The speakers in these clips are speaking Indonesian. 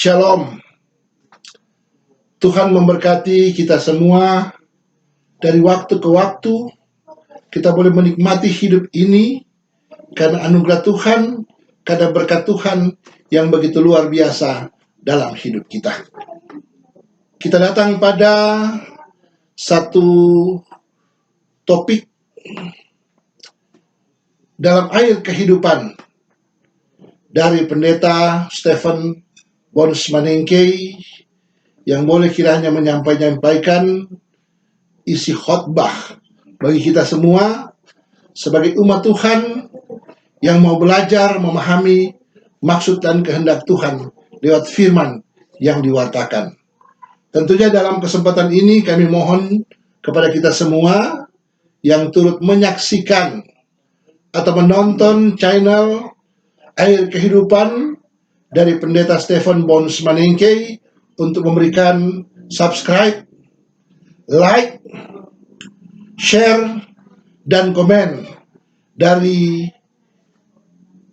Shalom. Tuhan memberkati kita semua. Dari waktu ke waktu kita boleh menikmati hidup ini karena anugerah Tuhan, karena berkat Tuhan yang begitu luar biasa dalam hidup kita. Kita datang pada satu topik dalam air kehidupan dari pendeta Stephen Bonsmanengke yang boleh kiranya menyampaikan isi khotbah bagi kita semua sebagai umat Tuhan yang mau belajar memahami maksud dan kehendak Tuhan lewat firman yang diwartakan. Tentunya dalam kesempatan ini kami mohon kepada kita semua yang turut menyaksikan atau menonton channel Air Kehidupan dari pendeta Stephen Bonsmanengke untuk memberikan subscribe, like, share, dan komen dari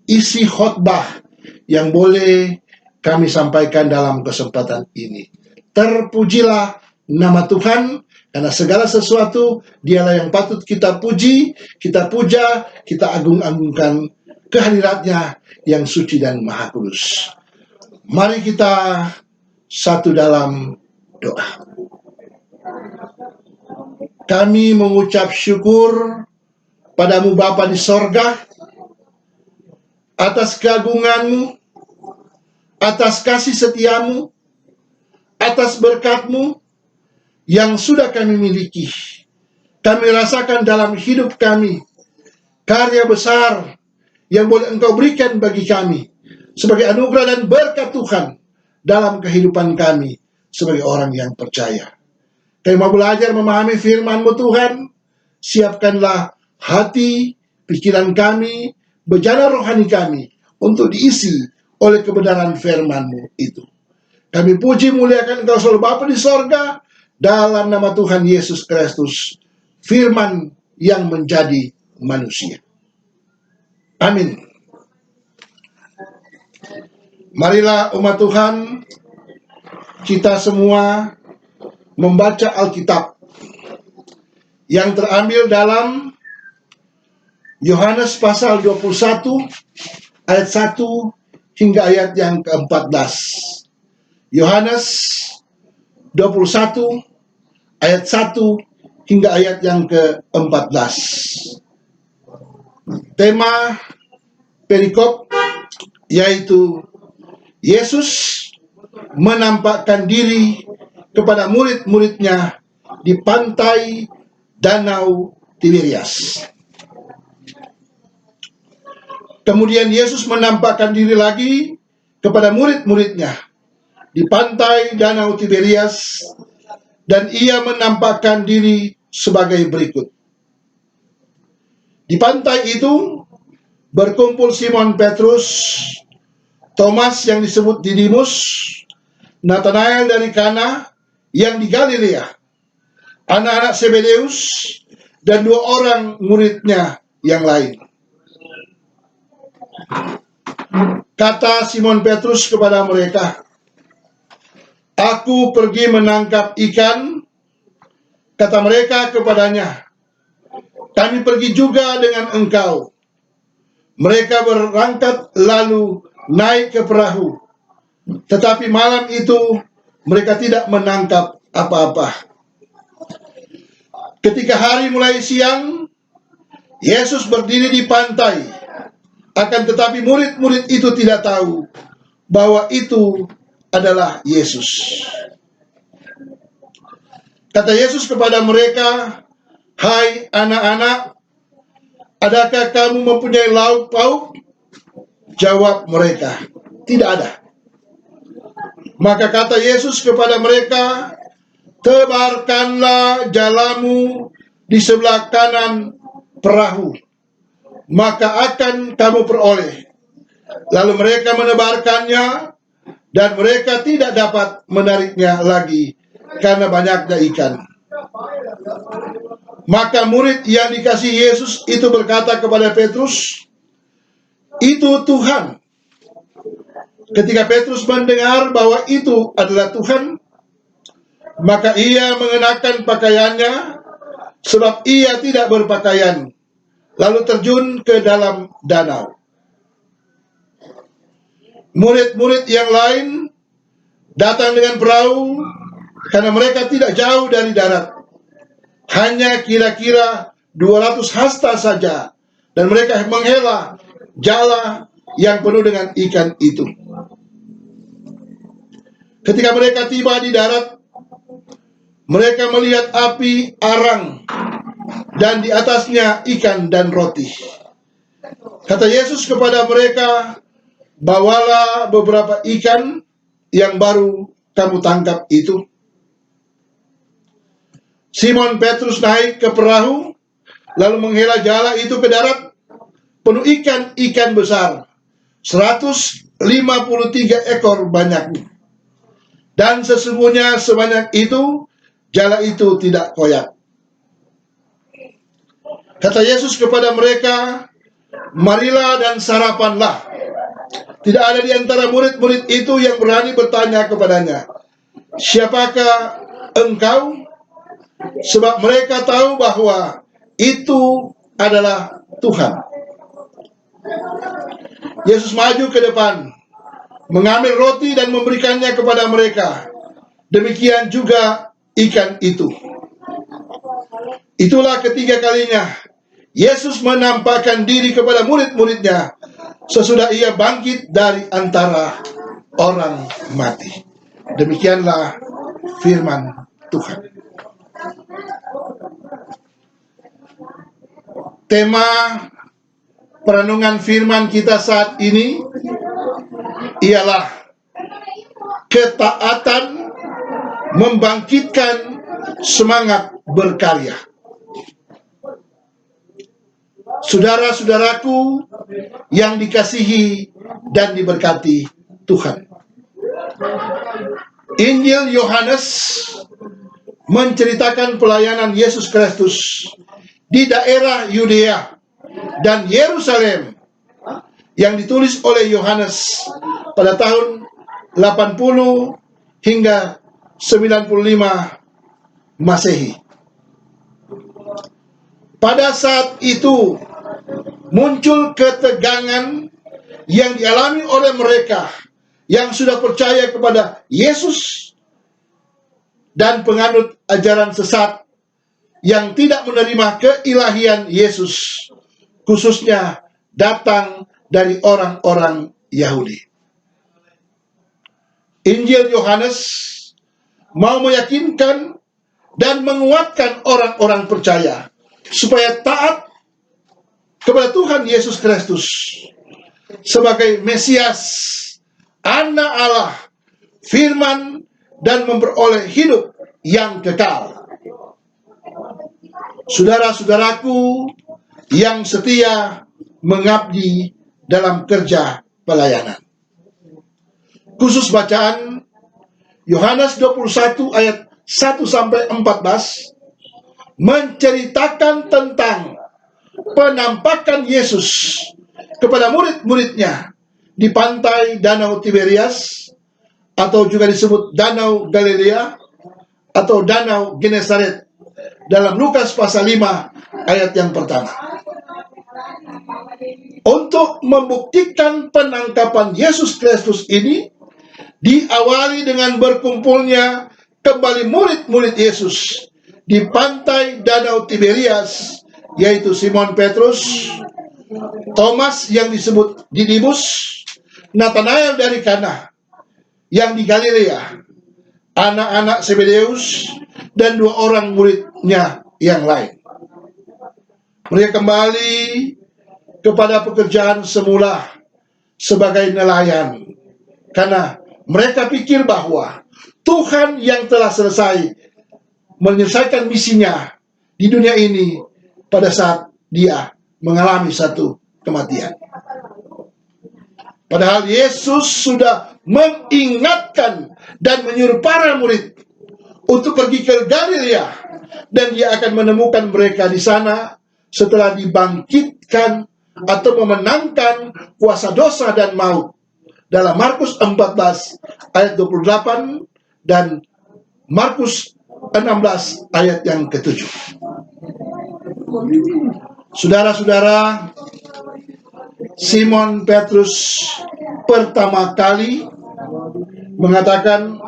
isi khotbah yang boleh kami sampaikan dalam kesempatan ini. Terpujilah nama Tuhan, karena segala sesuatu Dialah yang patut kita puji, kita puja, kita agung-agungkan kehadiratnya yang suci dan maha kudus. Mari kita satu dalam doa. Kami mengucap syukur padamu Bapa di sorga, atas keagunganmu, atas kasih setiamu, atas berkatmu yang sudah kami miliki. Kami rasakan dalam hidup kami, karya besar yang boleh Engkau berikan bagi kami, sebagai anugerah dan berkat Tuhan dalam kehidupan kami sebagai orang yang percaya. Kami mau belajar memahami firman-Mu Tuhan. Siapkanlah hati, pikiran kami, bejana rohani kami untuk diisi oleh kebenaran firman-Mu itu. Kami puji muliakan Engkau selalu Bapa di sorga, dalam nama Tuhan Yesus Kristus, firman yang menjadi manusia. Amin. Marilah umat Tuhan, kita semua membaca Alkitab yang terambil dalam Yohanes pasal 21 ayat 1 hingga ayat yang ke-14. Yohanes 21 ayat 1 hingga ayat yang ke-14. Tema perikop yaitu Yesus menampakkan diri kepada murid-muridnya di pantai Danau Tiberias. Kemudian Yesus menampakkan diri lagi kepada murid-muridnya di pantai Danau Tiberias, dan ia menampakkan diri sebagai berikut. Di pantai itu berkumpul Simon Petrus, Thomas yang disebut Didimus, Nathanael dari Kana yang di Galilea, anak-anak Zebedeus, dan 2 orang muridnya yang lain. Kata Simon Petrus kepada mereka, "Aku pergi menangkap ikan." Kata mereka kepadanya, "Kami pergi juga dengan engkau." Mereka berangkat lalu naik ke perahu, tetapi malam itu mereka tidak menangkap apa-apa. Ketika hari mulai siang, Yesus berdiri di pantai, akan tetapi murid-murid itu tidak tahu bahwa itu adalah Yesus. Kata Yesus kepada mereka, "Hai anak-anak, adakah kamu mempunyai lauk pauk?" Jawab mereka, "Tidak ada." Maka kata Yesus kepada mereka, "Tebarkanlah jalamu di sebelah kanan perahu, maka akan kamu peroleh." Lalu mereka menebarkannya, dan mereka tidak dapat menariknya lagi karena banyaknya ikan. Maka murid yang dikasihi Yesus itu berkata kepada Petrus, "Itu Tuhan." Ketika Petrus mendengar bahwa itu adalah Tuhan, maka ia mengenakan pakaiannya, sebab ia tidak berpakaian, lalu terjun ke dalam danau. Murid-murid yang lain datang dengan perahu, karena mereka tidak jauh dari darat, hanya kira-kira 200 hasta saja, dan mereka menghela jala yang penuh dengan ikan itu. Ketika mereka tiba di darat, mereka melihat api arang dan di atasnya ikan dan roti. Kata Yesus kepada mereka, "Bawalah beberapa ikan yang baru kamu tangkap itu." Simon Petrus naik ke perahu, lalu menghela jala itu ke darat, penuh ikan-ikan besar, 153 ekor banyaknya. Dan sesungguhnya sebanyak itu, jala itu tidak koyak. Kata Yesus kepada mereka, "Marilah dan sarapanlah." Tidak ada di antara murid-murid itu yang berani bertanya kepadanya, "Siapakah engkau?" Sebab mereka tahu bahwa itu adalah Tuhan. Yesus maju ke depan, mengambil roti dan memberikannya kepada mereka. Demikian juga ikan itu. Itulah ketiga kalinya Yesus menampakkan diri kepada murid-muridnya sesudah ia bangkit dari antara orang mati. Demikianlah firman Tuhan. Tema perenungan firman kita saat ini ialah ketaatan membangkitkan semangat berkarya. Saudara-saudaraku yang dikasihi dan diberkati Tuhan, Injil Yohanes menceritakan pelayanan Yesus Kristus di daerah Yudea dan Yerusalem yang ditulis oleh Yohanes pada tahun 80 hingga 95 Masehi. Pada saat itu muncul ketegangan yang dialami oleh mereka yang sudah percaya kepada Yesus dan penganut ajaran sesat yang tidak menerima keilahian Yesus, khususnya datang dari orang-orang Yahudi. Injil Yohanes mau meyakinkan dan menguatkan orang-orang percaya supaya taat kepada Tuhan Yesus Kristus sebagai Mesias, Anak Allah, firman, dan memperoleh hidup yang kekal. Saudara-saudaraku yang setia mengabdi dalam kerja pelayanan. Khusus bacaan Yohanes 21 ayat 1 sampai 14 menceritakan tentang penampakan Yesus kepada murid-muridnya di pantai Danau Tiberias, atau juga disebut Danau Galilea atau Danau Genesaret, dalam Lukas pasal 5 ayat yang pertama. Untuk membuktikan penangkapan Yesus Kristus ini diawali dengan berkumpulnya kembali murid-murid Yesus di pantai Danau Tiberias, yaitu Simon Petrus, Thomas yang disebut Didimus, Nathanael dari Kana yang di Galilea, anak-anak Zebedeus, dan 2 orang muridnya yang lain. Mereka kembali kepada pekerjaan semula sebagai nelayan, karena mereka pikir bahwa Tuhan yang telah selesai menyelesaikan misinya di dunia ini pada saat dia mengalami satu kematian. Padahal Yesus sudah mengingatkan dan menyuruh para murid untuk pergi ke Galilea, dan dia akan menemukan mereka di sana setelah dibangkitkan atau memenangkan kuasa dosa dan maut dalam Markus 14 ayat 28 dan Markus 16 ayat yang ke-7. Saudara-saudara, Simon Petrus pertama kali mengatakan,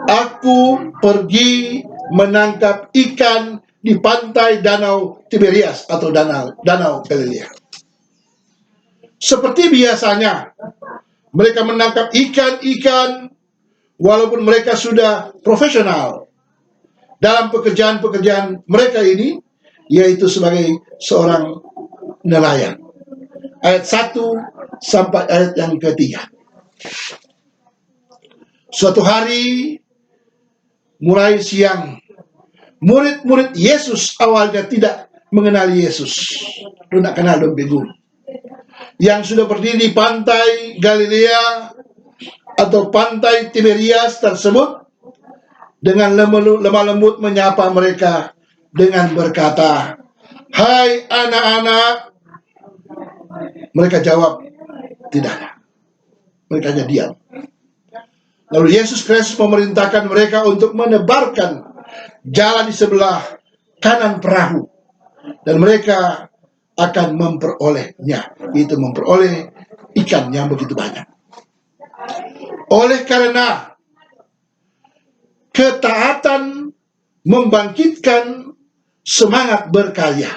"Aku pergi menangkap ikan di pantai Danau Tiberias atau Danau Galilea." Seperti biasanya, mereka menangkap ikan-ikan walaupun mereka sudah profesional dalam pekerjaan-pekerjaan mereka ini, yaitu sebagai seorang nelayan. Ayat 1 sampai ayat yang ke-3. Suatu hari mulai siang, murid-murid Yesus awalnya tidak mengenali Yesus. Lu nak kenal dong bingung. Yang sudah berdiri di pantai Galilea atau pantai Tiberias tersebut, dengan lemah lembut menyapa mereka dengan berkata, "Hai anak-anak." Mereka jawab, "Tidak." Mereka hanya diam. Lalu Yesus Kristus memerintahkan mereka untuk menebarkan jala di sebelah kanan perahu, dan mereka akan memperolehnya, itu memperoleh ikan yang begitu banyak. Oleh karena ketaatan membangkitkan semangat berkarya,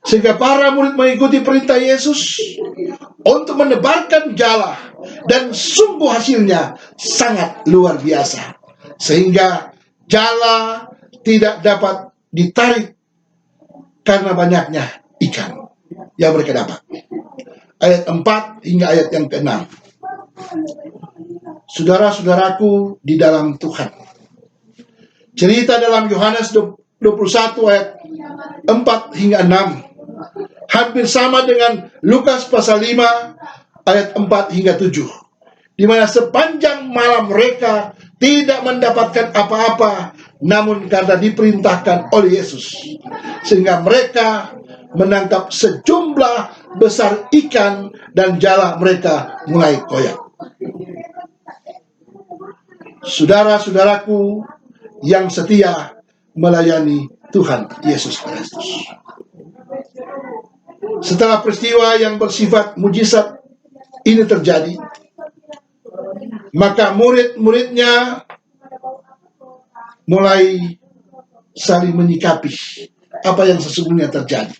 sehingga para murid mengikuti perintah Yesus untuk menebarkan jala, dan sungguh hasilnya sangat luar biasa, sehingga jala tidak dapat ditarik karena banyaknya ikan yang mereka dapat. Ayat 4 hingga ayat yang ke-6. Saudara-saudaraku di dalam Tuhan, cerita dalam Yohanes 21 ayat 4 hingga 6 hampir sama dengan Lukas pasal 5 ayat 4 hingga 7, di mana sepanjang malam mereka tidak mendapatkan apa-apa, namun karena diperintahkan oleh Yesus, sehingga mereka menangkap sejumlah besar ikan dan jala mereka mulai koyak. Saudara-saudaraku yang setia melayani Tuhan Yesus Kristus, setelah peristiwa yang bersifat mujizat ini terjadi, maka murid-muridnya mulai saling menyikapi apa yang sesungguhnya terjadi.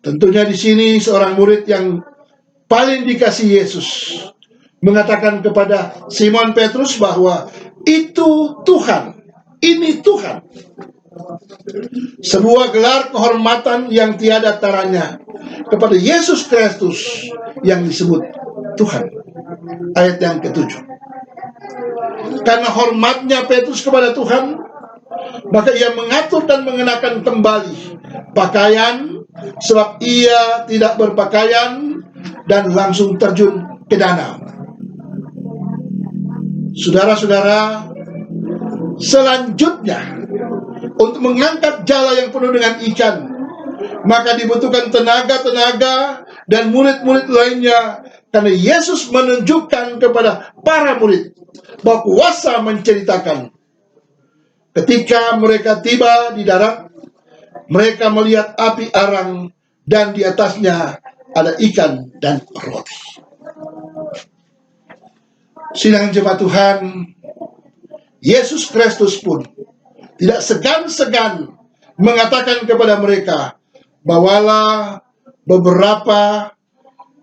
Tentunya di sini seorang murid yang paling dikasih Yesus mengatakan kepada Simon Petrus bahwa itu Tuhan, ini Tuhan. Sebuah gelar kehormatan yang tiada taranya kepada Yesus Kristus yang disebut Tuhan. Ayat yang ke-7. Karena hormatnya Petrus kepada Tuhan, maka ia mengatur dan mengenakan kembali pakaian, sebab ia tidak berpakaian, dan langsung terjun ke danau. Saudara-saudara, selanjutnya untuk mengangkat jala yang penuh dengan ikan, maka dibutuhkan tenaga-tenaga dan murid-murid lainnya, karena Yesus menunjukkan kepada para murid bahwa kuasa menceritakan. Ketika mereka tiba di darat, mereka melihat api arang dan di atasnya ada ikan dan roti. Sidang jemaat Tuhan, Yesus Kristus pun tidak segan-segan mengatakan kepada mereka, "Bawalah beberapa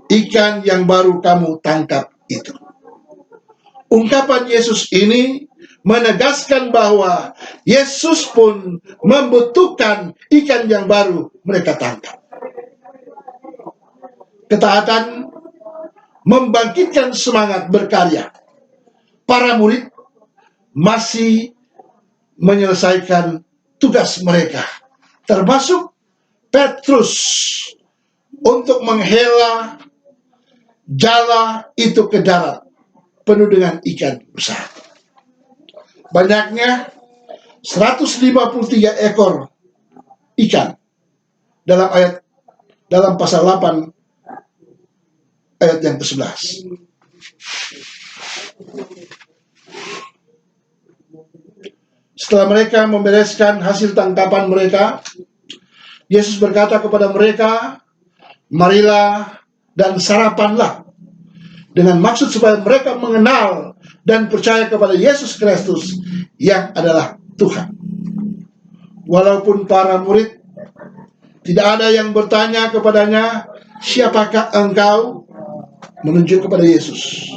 ikan yang baru kamu tangkap itu." Ungkapan Yesus ini menegaskan bahwa Yesus pun membutuhkan ikan yang baru mereka tangkap. Ketaatan membangkitkan semangat berkarya. Para murid masih menyelesaikan tugas mereka, termasuk Petrus, untuk menghela jala itu ke darat penuh dengan ikan besar. Banyaknya 153 ekor ikan dalam pasal 8 ayat yang ke-11. Setelah mereka membereskan hasil tangkapan mereka, Yesus berkata kepada mereka, marilah dan sarapanlah, dengan maksud supaya mereka mengenal dan percaya kepada Yesus Kristus yang adalah Tuhan. Walaupun para murid tidak ada yang bertanya kepadanya, siapakah engkau? Menunjuk kepada Yesus.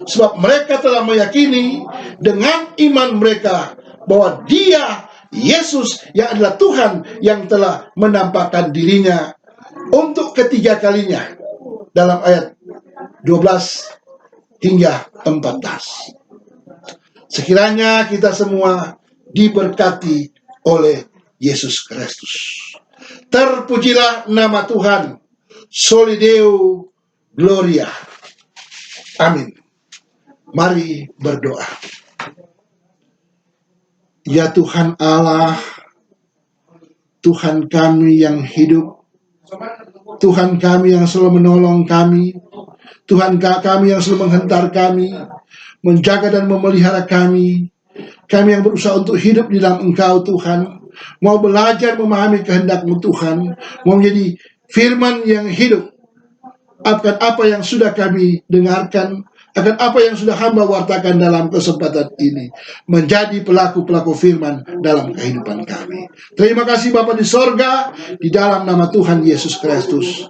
Sebab mereka telah meyakini dengan iman mereka bahwa Dia, Yesus, yang adalah Tuhan, yang telah menampakkan dirinya untuk ketiga kalinya dalam ayat 12 hingga 14. Sekiranya kita semua diberkati oleh Yesus Kristus. Terpujilah nama Tuhan, Soli Deo Gloria. Amin. Mari berdoa. Ya Tuhan Allah, Tuhan kami yang hidup, Tuhan kami yang selalu menolong kami, Tuhan kami yang selalu menghentar kami, menjaga dan memelihara kami yang berusaha untuk hidup di dalam Engkau Tuhan, mau belajar memahami kehendak-Mu Tuhan, mau menjadi firman yang hidup akan apa yang sudah kami dengarkan, akan apa yang sudah hamba wartakan dalam kesempatan ini, menjadi pelaku-pelaku firman dalam kehidupan kami. Terima kasih Bapa di sorga, di dalam nama Tuhan Yesus Kristus.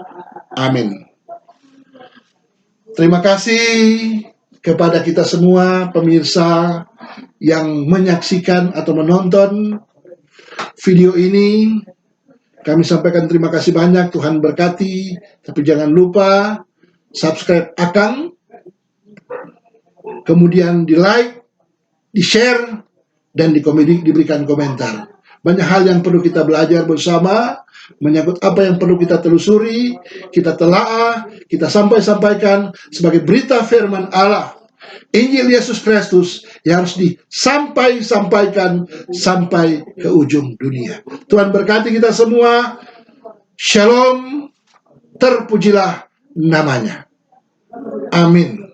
Amin. Terima kasih kepada kita semua pemirsa yang menyaksikan atau menonton video ini. Kami sampaikan terima kasih banyak, Tuhan berkati. Tapi jangan lupa subscribe Akang, kemudian di like, di share, dan diberikan komentar. Banyak hal yang perlu kita belajar bersama, menyangkut apa yang perlu kita telusuri, kita telaah, kita sampaikan sebagai berita firman Allah, Injil Yesus Kristus yang harus disampaikan sampai ke ujung dunia. Tuhan berkati kita semua. Shalom, terpujilah namanya. Amin.